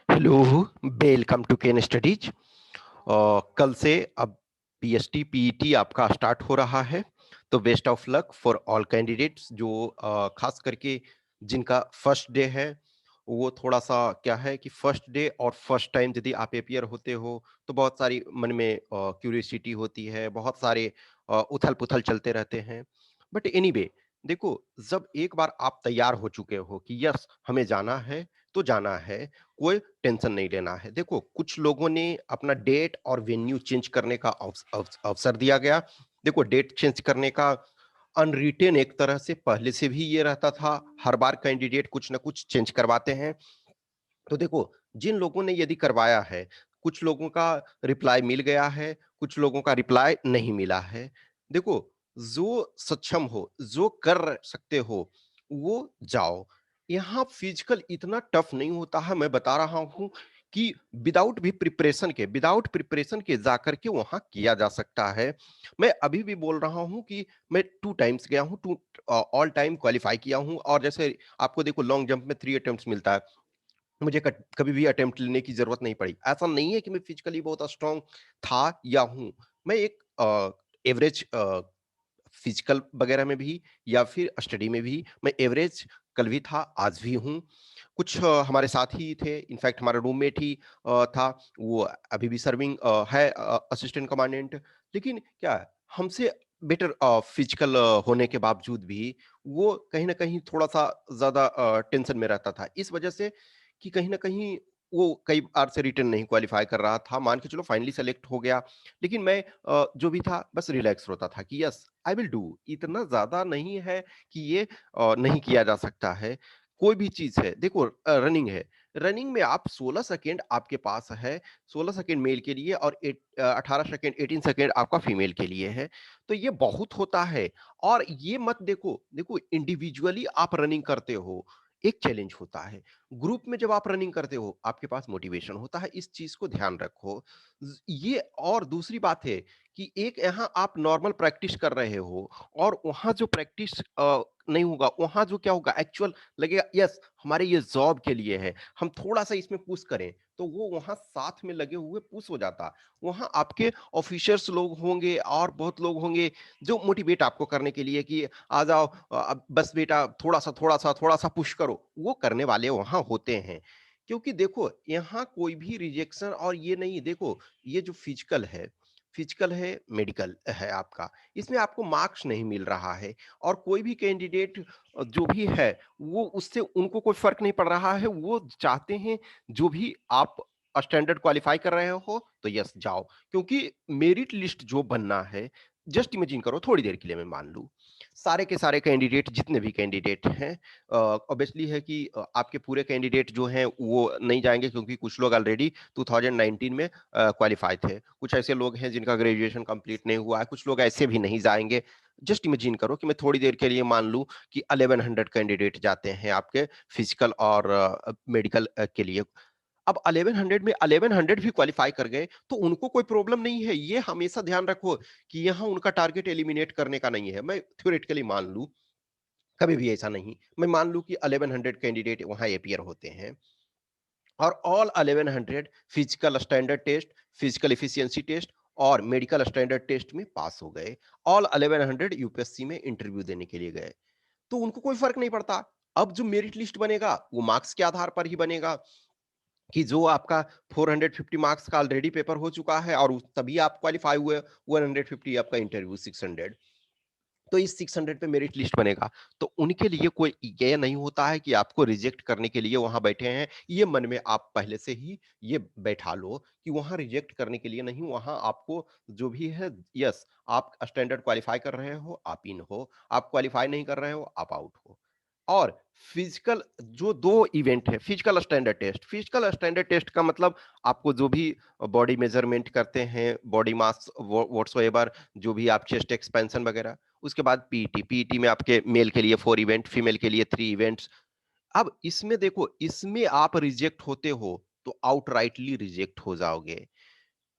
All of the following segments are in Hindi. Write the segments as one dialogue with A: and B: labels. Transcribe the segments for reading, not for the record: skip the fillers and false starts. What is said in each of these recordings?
A: Hello, welcome to Ken Studies. कल से अब पीएसटी पीईटी आपका स्टार्ट हो रहा है। तो best of luck for all candidates जो खास करके जिनका फर्स्ट डे है। वो थोड़ा सा क्या है कि फर्स्ट डे और फर्स्ट टाइम यदि आप अपियर होते हो तो बहुत सारी मन में क्यूरियोसिटी होती है, बहुत सारे उथल पुथल चलते रहते हैं। बट एनीवे, देखो, जब एक बार आप तैयार हो चुके हो कि यस हमें जाना है तो जाना है, कोई टेंशन नहीं लेना है। देखो, कुछ लोगों ने अपना डेट और वेन्यू चेंज करने का अवसर दिया गया। देखो, डेट चेंज करने का अनरिटेन एक तरह से पहले से भी ये रहता था, हर बार कैंडिडेट कुछ ना कुछ चेंज करवाते हैं। तो देखो, जिन लोगों ने यदि करवाया है, कुछ लोगों का रिप्लाई मिल गया है, कुछ लोगों का रिप्लाई नहीं मिला है। देखो, जो सक्षम हो, जो कर सकते हो, वो जाओ। यहाँ फिजिकल इतना टफ नहीं होता है, मैं बता रहा हूँ कि विदाउट प्रिपरेशन के जाकर के वहाँ किया जा सकता है। मैं अभी भी बोल रहा हूँ कि मैं 2 टाइम्स गया हूँ, 2 ऑल टाइम क्वालीफाई किया हूँ और जैसे आपको देखो लॉन्ग जंप में 3 अटेम्प्ट्स मिलता है। मुझे कभी भी अटेम्प्ट लेने की जरूरत नहीं पड़ी। ऐसा नहीं है कि मैं फिजिकली बहुत स्ट्रांग था या हूं। मैं एक एवरेज फिजिकल वगैरह में भी या फिर स्टडी में भी मैं एवरेज कल भी था, आज भी हूँ। कुछ हमारे साथी थे, इनफैक्ट हमारा रूममेट ही था, वो अभी भी सर्विंग है असिस्टेंट कमांडेंट। लेकिन क्या है, हमसे बेटर फिजिकल होने के बावजूद भी वो कहीं न कहीं थोड़ा-सा ज़्यादा टेंशन में रहता था। इस वजह से कि कहीं न कहीं वो कई बार से रिटन नहीं क्वालीफाई कर रहा था। मान के चलो फाइनली सेलेक्ट हो गया। लेकिन मैं जो भी था बस रिलैक्स होता था कि यस आई विल डू। इतना ज़्यादा नहीं है कि ये नहीं किया जा सकता है। कोई भी चीज़ है, देखो रनिंग है। रनिंग में आप 16 सेकंड आपके पास है, 16 सेकंड मेल के लिए और 18 सेकंड 18 सेकंड आपका फीमेल के लिए है। तो ये बहुत होता है। और ये मत देखो, देखो इंडिविजुअली आप रनिंग करते हो, एक चैलेंज होता है। ग्रुप में जब आप रनिंग करते हो, आपके पास मोटिवेशन होता है, इस चीज़ को ध्यान रखो। ये और दूसरी बात है कि एक यहाँ आप नॉर्मल प्रैक्टिस कर रहे हो और वहाँ जो प्रैक्टिस नहीं होगा, वहाँ जो क्या होगा एक्चुअल लगेगा यस हमारे ये जॉब के लिए है, हम थोड़ा-सा इसमें पुश करें, तो वो वहाँ साथ में लगे हुए पुश हो जाता। वहाँ आपके ऑफिसर्स लोग होंगे और बहुत लोग होंगे जो मोटिवेट आपको करने के लिए कि आ जाओ अब बस बेटा थोड़ा-सा, थोड़ा-सा, थोड़ा-सा पुश करो, वो करने वाले वहाँ होते हैं। क्योंकि देखो, यहाँ कोई भी रिजेक्शन और ये नहीं देखो, ये जो फिजिकल है, मेडिकल है आपका, इसमें आपको मार्क्स नहीं मिल रहा है और कोई भी कैंडिडेट जो भी है, वो उससे उनको कोई फ़र्क नहीं पड़ रहा है, वो चाहते हैं जो भी आप स्टैंडर्ड क्वालीफाई कर रहे हो, तो यस जाओ। क्योंकि मेरिट लिस्ट जो बनना है, जस्ट इमेजिन करो थोड़ी देर के लिए मैं मान लूँ, सारे के सारे कैंडिडेट जितने भी कैंडिडेट हैं ऑब्वियसली है कि आपके पूरे कैंडिडेट जो हैं वो नहीं जाएँगे क्योंकि कुछ लोग ऑलरेडी 2019 में क्वालीफाई थे। कुछ ऐसे लोग हैं जिनका ग्रेजुएशन कंप्लीट नहीं हुआ है, कुछ लोग ऐसे भी नहीं जाएँगे। जस्ट इमेजिन करो कि मैं थोड़ी देर के लिए मान लूँ कि 1100 कैंडिडेट जाते हैं आपके फिजिकल और मेडिकल के लिए। अब 1100 में 1100 भी क्वालीफाई कर गए, तो उनको कोई प्रॉब्लम नहीं है। ये हमेशा ध्यान रखो कि यहाँ उनका टारगेट एलिमिनेट करने का नहीं है। मैं थ्योरेटिकली मान लूँ, कभी भी ऐसा नहीं। मैं मान लूँ कि 1100 कैंडिडेट वहाँ अपीयर होते हैं और all 1100 physical standard test, physical efficiency test और मेडिकल स्टैंडर्ड टेस्ट में पास हो गए। ऑल 1100 यूपीएससी में इंटरव्यू देने के लिए गए। तो उनको कोई फ़र्क नहीं पड़ता। अब जो मेरिट लिस्ट बनेगा, वो मार्क्स के आधार पर ही बनेगा। कि जो आपका 450 मार्क्स का ऑलरेडी पेपर हो चुका है और तभी आप क्वालीफाई हुए, 150 आपका इंटरव्यू 600, तो इस 600 पे मेरिट लिस्ट बनेगा। तो उनके लिए कोई ये नहीं होता है कि आपको रिजेक्ट करने के लिए वहां बैठे हैं। ये मन में आप पहले से ही ये बैठा लो कि वहां रिजेक्ट करने के लिए नहीं, वहां आपको जो भी है यस आप स्टैंडर्ड क्वालिफाई कर रहे हो आप इन हो, आप क्वालिफाई नहीं कर रहे हो आप आउट हो। और फिजिकल जो 2 इवेंट है, फिजिकल स्टैंडर्ड टेस्ट का मतलब आपको जो भी बॉडी मेजरमेंट करते हैं, बॉडी मास व्हाट्सोएवर, जो भी आप चेस्ट एक्सपेंशन वगैरह, उसके बाद पीईटी। पीईटी में आपके मेल के लिए 4 इवेंट, फीमेल के लिए 3 इवेंट्स। अब इसमें देखो, इसमें आप रिजेक्ट होते हो तो आउटराइटली रिजेक्ट हो जाओगे।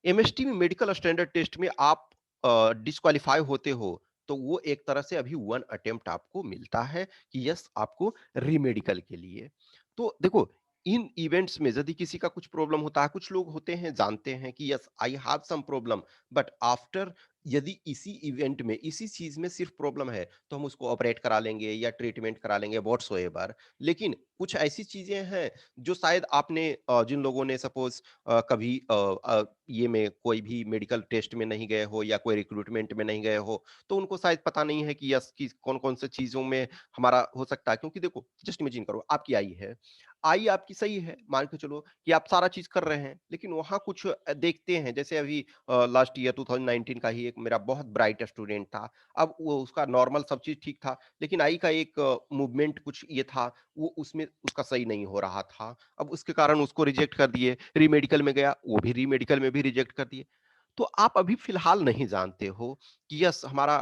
A: एमएसटी में मेडिकल स्टैंडर्ड टेस्ट में आप डिस्क्वालीफाई होते हो, तो वो एक तरह से अभी 1 अटेम्प्ट आपको मिलता है कि यस आपको रीमेडिकल के लिए। तो देखो, इन इवेंट्स में यदि किसी का कुछ प्रॉब्लम होता है, कुछ लोग होते हैं जानते हैं कि yes I have some problem, but after यदि इसी इवेंट में इसी चीज में सिर्फ प्रॉब्लम है तो हम उसको ऑपरेट करा लेंगे या ट्रीटमेंट करा लेंगे व्हाट्सोएवर। लेकिन कुछ ऐसी चीजें हैं जो शायद आपने जिन लोगों ने सपोज कभी ये में कोई भी मेडिकल टेस्ट में नहीं गए हो या कोई रिक्रूटमेंट में नहीं गए हो, तो उनको शायद पता नहीं है कि यस कि कौन कौन से चीजों में हमारा हो सकता है। क्योंकि देखो जस्ट इमेजिन करो आपकी आई है, आई आपकी सही है, मान के चलो कि आप सारा चीज़ कर रहे हैं, लेकिन वहाँ कुछ देखते हैं जैसे अभी लास्ट ईयर 2019 का ही एक मेरा बहुत ब्राइट स्टूडेंट था। अब वो उसका नॉर्मल सब चीज़ ठीक था, लेकिन आई का एक मूवमेंट कुछ ये था, वो उसमें उसका सही नहीं हो रहा था। अब उसके कारण उसको रिजेक्ट कर दिए, री-मेडिकल में गया, वो भी री-मेडिकल में भी रिजेक्ट कर दिए। तो आप अभी फिलहाल नहीं जानते हो कि यस हमारा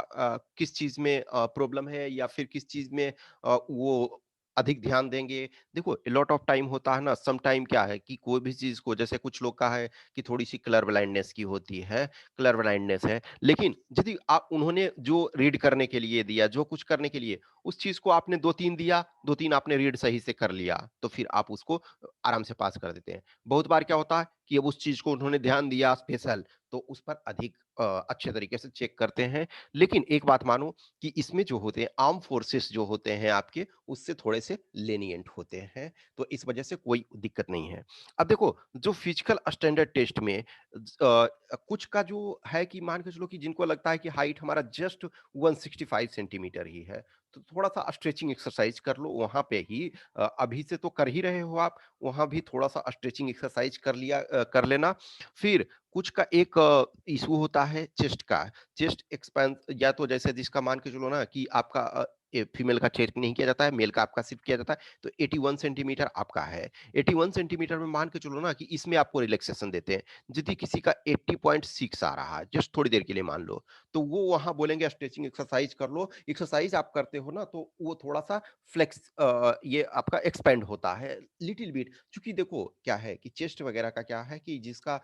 A: किस चीज़ में प्रॉब्लम है या फिर किस चीज़ में वो अधिक ध्यान देंगे। देखो अ लॉट ऑफ टाइम होता है ना, सम टाइम क्या है कि कोई भी चीज़ को जैसे कुछ लोग का है कि थोड़ी-सी कलर ब्लाइंडनेस की होती है, कलर ब्लाइंडनेस है। लेकिन यदि आप उन्होंने जो रीड करने के लिए दिया, जो कुछ करने के लिए, उस चीज़ को आपने 2-3 दिया, 2-3 आपने रीड सही से कर लिया, तो फिर आप उसको आराम से पास कर देते हैं। बहुत बार क्या होता है कि अब उस चीज़ को उन्होंने ध्यान दिया स्पेशल, तो उस पर अधिक अच्छे तरीके से चेक करते हैं। लेकिन एक बात मानो कि इसमें जो होते हैं आर्म फोर्सेस जो होते हैं आपके, उससे थोड़े से लेनिएंट होते हैं, तो इस वजह से कोई दिक्कत नहीं है। अब देखो जो फिजिकल स्टैंडर्ड टेस्ट में कुछ का जो है कि मान के चलो कि जिनको लगता है कि हाइट हमारा जस्ट 165 सेंटीमीटर ही है, तो थोड़ा-सा स्ट्रेचिंग एक्सरसाइज कर लो वहाँ पे ही। अभी से तो कर ही रहे हो आप, वहाँ भी थोड़ा-सा स्ट्रेचिंग एक्सरसाइज कर लेना। फिर कुछ का एक इश्यू होता है चेस्ट का, चेस्ट एक्सपेंस या तो जैसे जिसका मान के चलो ना कि आपका फीमेल का चेक नहीं किया जाता है, मेल का आपका सिर्फ किया जाता है, तो 81 सेंटीमीटर आपका है। 81 सेंटीमीटर में मान के चलो ना कि इसमें आपको रिलैक्सेशन देते हैं। यदि किसी का 80.6 आ रहा है, जस्ट थोड़ी देर के लिए मान लो, तो वो वहाँ बोलेंगे स्ट्रेचिंग एक्सरसाइज कर लो। एक्सरसाइज आप करते हो ना तो वो थोड़ा-सा ये आपका एक्सपेंड होता है लिटिल बिट। क्योंकि देखो क्या है कि चेस्ट वगैरह का क्या है कि जिसका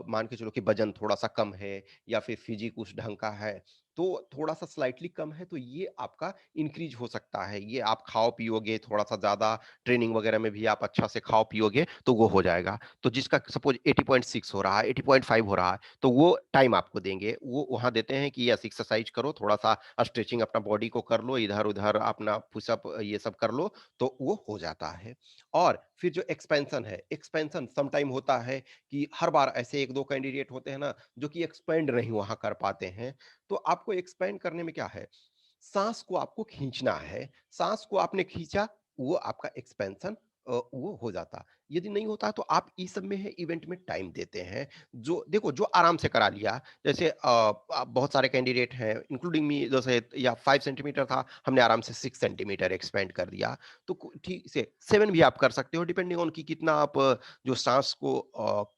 A: मान के चलो कि वजन थोड़ा-सा कम है या फिर फिजिक उस ढंग का है, तो थोड़ा-सा स्लाइटली कम है तो ये आपका इंक्रीज़ हो सकता है। ये आप खाओ-पियोगे थोड़ा-सा ज़्यादा, ट्रेनिंग वगैरह में भी आप अच्छा से खाओ-पियोगे तो वो हो जाएगा। तो जिसका सपोज़ 80.6 हो रहा है, 80.5 हो रहा है, तो वो टाइम आपको देंगे। वो वहाँ देते हैं कि यस एक्सरसाइज करो, थोड़ा-सा स्ट्रेचिंग अपना बॉडी को कर लो, इधर-उधर अपना पुशअप ये सब कर लो, तो वो हो जाता है। और फिर जो एक्सपेंशन है, एक्सपेंशन सम टाइम होता है कि हर बार ऐसे 1-2 कैंडिडेट होते हैं ना, जो कि एक्सपेंड नहीं वहाँ कर पाते हैं। तो आपको एक्सपेंड करने में क्या है, साँस को आपको खींचना है, साँस को आपने खींचा, वो आपका एक्सपेंशन वो हो जाता। यदि नहीं होता तो आप इस सब में है इवेंट में टाइम देते हैं। जो देखो जो आराम से करा लिया, जैसे बहुत सारे कैंडिडेट हैं इंक्लूडिंग मी जैसे या 5 सेंटीमीटर था, हमने आराम से 6 सेंटीमीटर एक्सपेंड कर दिया। तो ठीक से 7 भी आप कर सकते हो डिपेंडिंग ऑन कि कितना आप जो साँस को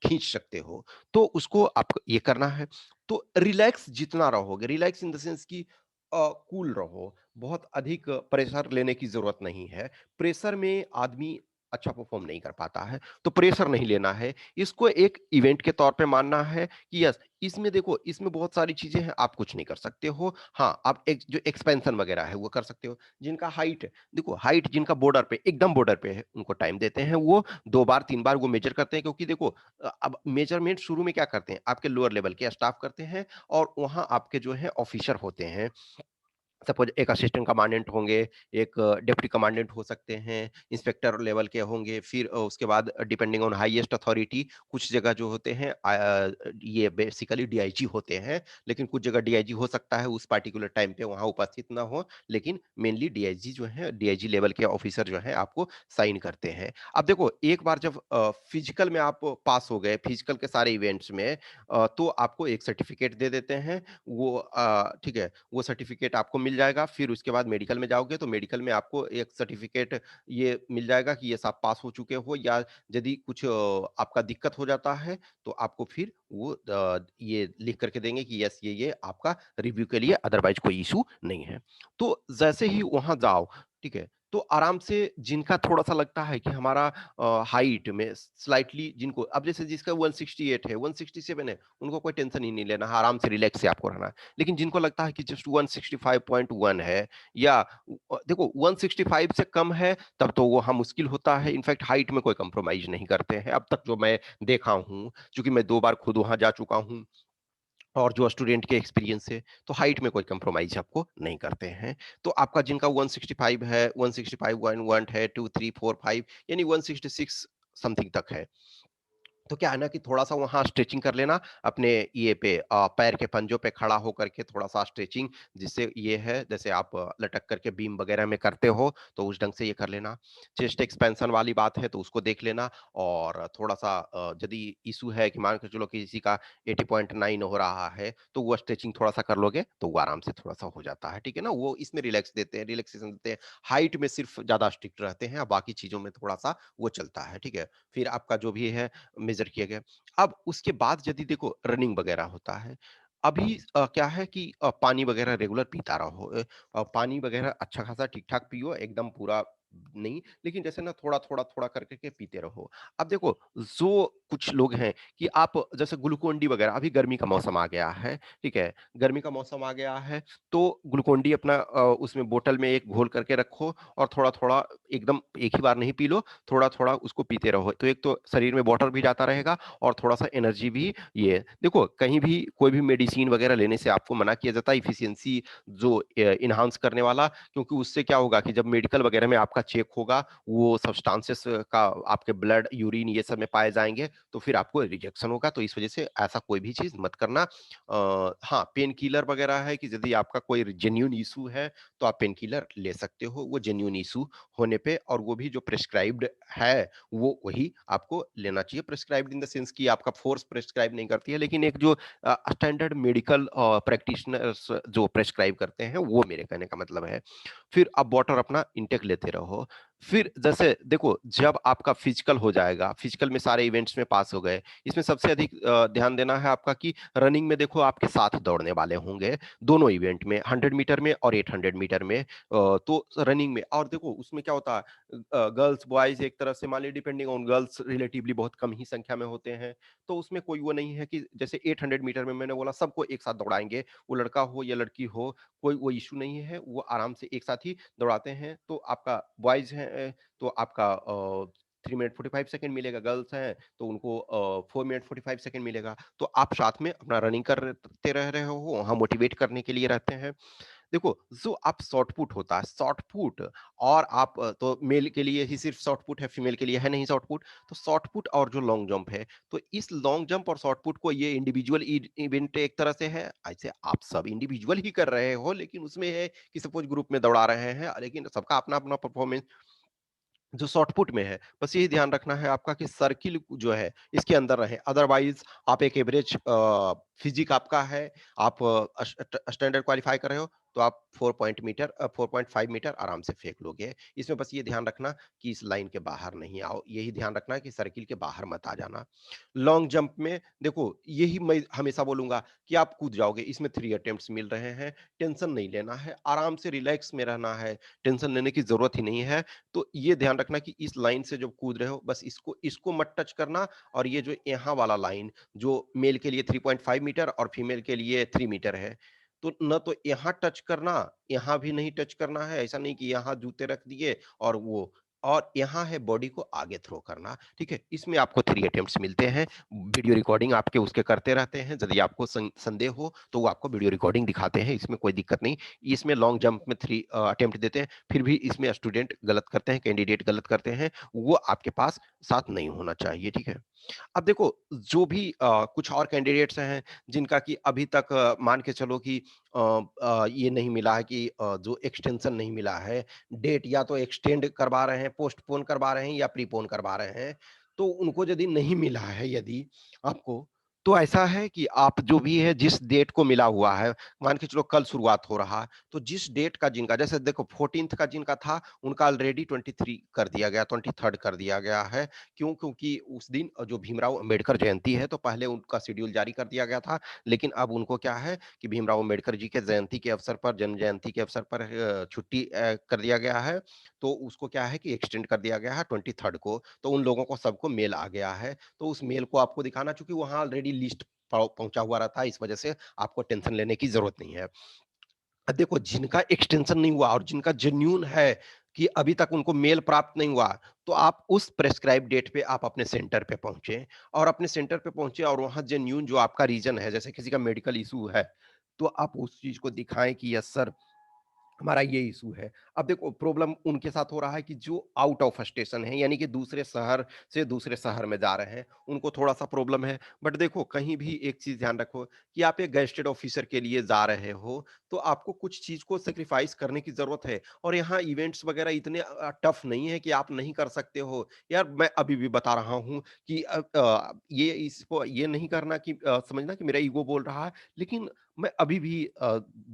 A: खींच सकते हो। तो उसको आपको ये करना है। तो रिलैक्स जितना रहोगे, रिलैक्स इन द सेंस कि कूल रहो, बहुत अधिक प्रेशर लेने की ज़रूरत नहीं है। प्रेशर में आदमी अच्छा परफ़ॉर्म नहीं कर पाता है, तो प्रेशर नहीं लेना है। इसको एक इवेंट के तौर पे मानना है कि यस, इसमें देखो, इसमें बहुत सारी चीज़ें हैं, आप कुछ नहीं कर सकते हो। हाँ, आप एक जो एक्सपेंशन वगैरह है, वो कर सकते हो। जिनका हाइट देखो, हाइट जिनका बॉर्डर पे एकदम बॉर्डर पे है, उनको टाइम देते हैं। वो 2 बार, 3 बार वो मेज़र करते हैं क्योंकि देखो अब मेज़रमेंट शुरू में क्या करते हैं, आपके लोअर लेवल के स्टाफ करते हैं और वहाँ आपके जो है ऑफिसर होते हैं। सपोज़ एक असिस्टेंट कमांडेंट होंगे, एक डिप्टी कमांडेंट हो सकते हैं, इंस्पेक्टर लेवल के होंगे, फिर उसके बाद डिपेंडिंग ऑन हाईएस्ट अथॉरिटी कुछ जगह जो होते हैं ये बेसिकली डीआईजी होते हैं, लेकिन कुछ जगह डीआईजी हो सकता है उस पार्टिकुलर टाइम पे वहाँ उपस्थित ना हो, लेकिन मेनली डीआईजी जो है, डीआईजी लेवल के ऑफिसर जो हैं आपको साइन करते हैं। अब देखो एक बार जब फिजिकल में आप पास हो गए, फिजिकल के सारे इवेंट्स में तो आपको एक सर्टिफिकेट दे देते हैं, वो ठीक है? वो सर्टिफ़िकेट आपको मिल जाएगा, फिर उसके बाद मेडिकल में जाओगे तो मेडिकल में आपको एक सर्टिफ़िकेट ये मिल जाएगा कि यस आप पास हो चुके हो या यदि कुछ आपका दिक्कत हो जाता है, तो आपको फिर वो ये लिख कर के देंगे कि यस ये आपका रिव्यू के लिए अदरवाइज़ कोई इश्यू नहीं है। तो जैसे ही वहाँ जाओ, ठीक है? तो आराम से जिनका थोड़ा-सा लगता है कि हमारा हाइट में स्लाइटली जिनको अब जैसे जिसका 168 है, 167 है, उनको कोई टेंशन ही नहीं लेना है, आराम से रिलैक्स से आपको रहना है। लेकिन जिनको लगता है कि जस्ट 165.1 है या देखो 165 से कम है तब तो वहाँ मुश्किल होता है, इनफैक्ट हाइट में कोई कंप्रोमाइज़ नहीं करते हैं, अब तक जो मैं देखा हूँ, चूँकि मैं 2 बार खुद वहाँ जा चुका हूँ। और जो स्टूडेंट के एक्सपीरियंस से, तो हाइट में कोई कंप्रोमाइज़ आपको नहीं करते हैं। तो आपका जिनका 165 है, 165.1 है, 2, 3, 4, 5 यानी 166 समथिंग तक है। तो क्या है ना कि थोड़ा-सा वहाँ स्ट्रेचिंग कर लेना अपने ये पे पैर के पंजों पे खड़ा होकर के थोड़ा-सा स्ट्रेचिंग जिससे ये है जैसे आप लटक करके बीम वगैरह में करते हो, तो उस ढंग से ये कर लेना। चेस्ट एक्सपेंशन वाली बात है तो उसको देख लेना और थोड़ा-सा यदि इश्यू है कि मान के चलो कि किसी का 80.9 हो रहा है, तो वो स्ट्रेचिंग थोड़ा-सा कर लोगे, तो वो आराम से थोड़ा-सा हो जाता है, ठीक है ना? वो इसमें रिलैक्स देते हैं रिलैक्सेशन देते हैं। हाइट में सिर्फ़ ज़्यादा स्ट्रिक्ट रहते हैं और बाकी चीज़ों में थोड़ा-सा वो चलता है, ठीक है? फिर आपका जो भी है मेज़र किए गए। अब उसके बाद यदि देखो रनिंग वगैरह होता है, अभी क्या है कि पानी वगैरह रेगुलर पीता रहो पानी वगैरह अच्छा खासा ठीक-ठाक पियो, एकदम पूरा नहीं, लेकिन जैसे ना थोड़ा-थोड़ा, थोड़ा कर कर के पीते रहो। अब देखो, जो कुछ लोग हैं कि आप जैसे ग्लूकोन डी वगैरह अभी गर्मी का मौसम आ गया है, ठीक है? गर्मी का मौसम आ गया है, तो ग्लूकोन डी अपना उसमें बोतल में एक घोल करके रखो और थोड़ा-थोड़ा एकदम एक ही बार नहीं पी लो, थोड़ा-थोड़ा उसको पीते रहो। तो एक तो शरीर में वाटर भी जाता रहेगा और थोड़ा-सा एनर्जी भी ये देखो कहीं भी कोई भी मेडिसिन वगैरह लेने से आपको मना किया जाता है एफिशिएंसी जो एनहांस करने वाला क्योंकि उससे क्या होगा कि जब मेडिकल वगैरह में आपका चेक होगा, वो सब्सटेंसेस का आपके ब्लड, यूरिन ये सब में पाए जाएँगे, तो फिर आपको रिजेक्शन होगा। तो इस वजह से ऐसा कोई भी चीज़ मत करना। हाँ, पेन किलर वगैरह है कि यदि आपका कोई जेन्युइन इश्यू है, तो आप पेन किलर ले सकते हो, वो जेन्युइन इश्यू होने पे और वो भी जो प्रिस्क्राइब्ड है, वो वही आपको लेना चाहिए। प्रिस्क्राइब्ड इन द सेंस कि आपका फ़ोर्स प्रिस्क्राइब नहीं करती है, लेकिन एक जो स्टैंडर्ड मेडिकल प्रैक्टिशनर्स जो प्रिस्क्राइब करते हैं, वो मेरे कहने का मतलब है। फिर आप वाटर अपना इंटेक लेते रहो। फिर जैसे देखो, जब आपका फिजिकल हो जाएगा, फिजिकल में सारे इवेंट्स में पास हो गए, इसमें सबसे अधिक ध्यान देना है आपका कि रनिंग में देखो आपके साथ दौड़ने वाले होंगे, दोनों इवेंट में 100 मीटर में और 800 मीटर में। तो रनिंग में और देखो उसमें क्या होता है गर्ल्स बॉयज एक तरफ से मान लीजिए डिपेंडिंग ऑन गर्ल्स रिलेटिवली बहुत कम ही संख्या में होते हैं तो उसमें कोई वो नहीं है कि जैसे 800 मीटर में मैंने बोला सबको एक साथ दौड़ाएंगे वो लड़का हो या लड़की हो कोई वो इशू नहीं है वो आराम से एक साथ ही दौड़ाते हैं तो आपका बॉयज है तो आपका 3 मिनट 45 सेकंड मिलेगा गर्ल्स हैं तो उनको 4 मिनट 45 सेकंड मिलेगा तो आप साथ में अपना रनिंग करते रह रहे हो वहाँ मोटिवेट करने के लिए रहते हैं देखो, जो आप शॉर्ट पुट होता है, शॉर्ट पुट और आप तो मेल के लिए ही सिर्फ शॉर्ट पुट है, फीमेल के लिए है नहीं शॉर्ट पुट। तो शॉर्ट पुट और जो लॉन्ग जंप है, तो इस लॉन्ग जंप और शॉर्ट पुट को ये इंडिविजुअल इवेंट एक तरह से है। ऐसे आप सब इंडिविजुअल ही कर रहे हो, लेकिन उसमें है कि सपोज़ ग्रुप में दौड़ा रहे हैं, लेकिन सबका अपना-अपना परफॉर्मेंस जो शॉर्ट पुट में है, बस यही ध्यान रखना है आपका कि सर्किल जो है, इसके अंदर रहे। अदरवाइज़ आप एक एवरेज फिज़िक आपका है, आप स्टैंडर्ड क्वालीफाई कर रहे हो, तो आप 4.5 मीटर आराम से फेंक लोगे। इसमें बस ये ध्यान रखना कि इस लाइन के बाहर नहीं आओ। यही ध्यान रखना कि सर्किल के बाहर मत आ जाना। लॉन्ग जंप में देखो, यही मैं हमेशा बोलूँगा कि आप कूद जाओगे। इसमें 3 अटेम्प्ट्स मिल रहे हैं, टेंशन नहीं लेना है, आराम से रिलैक्स में रहना है, टेंशन लेने की ज़रूरत ही नहीं है। तो ये ध्यान रखना कि इस लाइन से जब कूद रहे हो बस इसको इसको मत टच करना और ये जो यहाँ वाला लाइन जो मेल के लिए 3.5 मीटर और फीमेल के लिए 3 मीटर है, तो न तो यहाँ टच करना, यहाँ भी नहीं टच करना है, ऐसा नहीं कि यहाँ जूते रख दिए और वो और यहाँ है बॉडी को आगे थ्रो करना, ठीक है? इसमें आपको 3 अटेम्प्ट्स मिलते हैं, वीडियो रिकॉर्डिंग आपके उसके करते रहते हैं, यदि आपको संदेह हो तो वो आपको वीडियो रिकॉर्डिंग दिखाते हैं, इसमें कोई दिक्कत नहीं। इसमें लॉन्ग जंप में 3 अटेम्प्ट देते हैं, फिर भी इसमें स्टूडेंट गलत करते हैं, कैंडिडेट गलत करते हैं, वो आपके पास साथ नहीं होना चाहिए, ठीक है? अब देखो जो भी कुछ और कैंडिडेट्स हैं जिनका कि अभी तक मान के चलो कि ये नहीं मिला है कि जो एक्सटेंशन नहीं मिला है, डेट या तो एक्सटेंड करवा रहे हैं, पोस्टपोन करवा रहे हैं या प्रीपोन करवा रहे हैं, तो उनको यदि नहीं मिला है यदि आपको, तो ऐसा है कि आप जो भी है जिस डेट को मिला हुआ है, मान के चलो कल शुरुआत हो रहा है, तो जिस डेट का जिनका जैसे देखो 14th का जिनका था, उनका ऑलरेडी 23 कर दिया गया, 23rd कर दिया गया है। क्यों? क्योंकि उस दिन जो भीमराव अंबेडकर जयंती है, तो पहले उनका शेड्यूल जारी कर दिया गया था, लेकिन अब उनको क्या है कि भीमराव अंबेडकर जी के जयंती के अवसर पर, जन्म जयंती के अवसर पर छुट्टी कर दिया गया है, तो उसको क्या है कि एक्सटेंड कर दिया गया है 23rd को, तो उन लोगों को सबको मेल आ गया है। तो उस मेल को आपको दिखाना चूँकि वहाँ ऑलरेडी लिस्ट पहुँचा हुआ रहता है, इस वजह से आपको टेंशन लेने की ज़रूरत नहीं है। देखो जिनका एक्सटेंशन नहीं हुआ और जिनका जेन्युइन है कि अभी तक उनको मेल प्राप्त नहीं हुआ, तो आप उस प्रिस्क्राइब डेट पे आप अपने सेंटर पे पहुँचे और अपने सेंटर पे पहुँचे और वहाँ जेन्युइन जो आपका रीज़न है, जैसे किसी का मेडिकल इश्यू है, तो आप उस चीज़ को दिखाएँ कि यस सर हमारा ये इश्यू है। अब देखो प्रॉब्लम उनके साथ हो रहा है कि जो आउट ऑफ स्टेशन है, यानी कि दूसरे शहर से दूसरे शहर में जा रहे हैं, उनको थोड़ा-सा प्रॉब्लम है। बट देखो कहीं भी एक चीज़ ध्यान रखो कि आप एक गेज़ेटेड ऑफ़िसर के लिए जा रहे हो, तो आपको कुछ चीज़ को सैक्रिफ़ाइस करने की ज़रूरत है और यहाँ इवेंट्स वग़ैरह इतने टफ़ नहीं है कि आप नहीं कर सकते हो। यार मैं अभी भी बता रहा हूँ कि ये इसको ये नहीं करना कि समझना कि मेरा ईगो बोल रहा है, लेकिन मैं अभी भी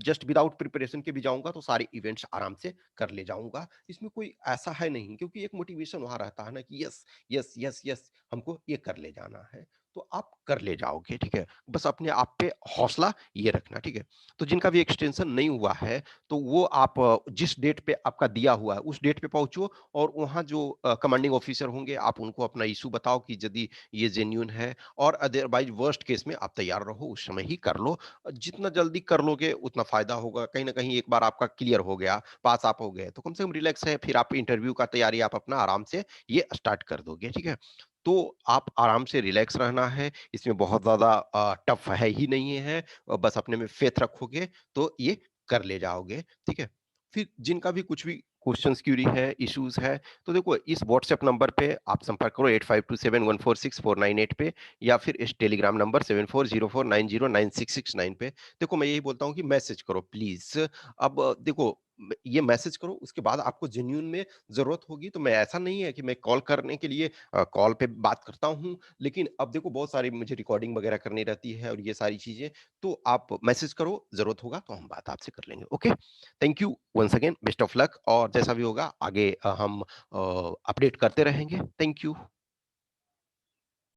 A: जस्ट विदाउट प्रिपरेशन के भी जाऊँगा तो सारे इवेंट्स आराम से कर ले जाऊँगा। इसमें कोई ऐसा है नहीं क्योंकि एक मोटिवेशन वहाँ रहता है ना कि यस, यस, यस, यस हमको ये कर ले जाना है। तो आप कर ले जाओगे, ठीक है? बस अपने आप पे हौसला ये रखना, ठीक है? तो जिनका भी एक्सटेंशन नहीं हुआ है, तो वो आप जिस डेट पे आपका दिया हुआ है, उस डेट पे पहुँचो और वहाँ जो कमांडिंग ऑफिसर होंगे, आप उनको अपना इश्यू बताओ कि यदि ये जेन्युइन है और अदरवाइज़ वर्स्ट केस में आप तैयार रहो, उस समय ही कर लो। जितना जल्दी कर लोगे उतना फ़ायदा होगा। कहीं न कहीं एक बार आपका क्लियर हो गया, पास आप हो गए, तो कम से कम रिलैक्स है, फिर आप इंटरव्यू का तैयारी आप अपना आराम से ये स्टार्ट कर दोगे, ठीक है? तो आप आराम से रिलैक्स रहना है, इसमें बहुत ज़्यादा टफ है ही नहीं है, बस अपने में फ़ेथ रखोगे तो ये कर ले जाओगे, ठीक है? फिर जिनका भी कुछ भी क्वेश्चन्स, क्वेरी है, इश्यूज़ है, तो देखो इस व्हाट्सएप नंबर पे आप संपर्क करो 8527146498 पे या फिर इस टेलीग्राम नंबर 7404909669 पे। देखो मैं यही बोलता हूँ कि मैसेज करो प्लीज़। अब देखो ये मैसेज करो उसके बाद आपको जेन्युइन में ज़रूरत होगी तो मैं ऐसा नहीं है कि मैं कॉल करने के लिए कॉल पे बात करता हूँ, लेकिन अब देखो बहुत सारी मुझे रिकॉर्डिंग वगैरह करनी रहती है और ये सारी चीज़ें, तो आप मैसेज करो, ज़रूरत होगा तो हम बात आपसे कर लेंगे। Okay? Thank you once again, best of luck और जैसा भी होगा आगे हम अपडेट करते रहेंगे। Thank you.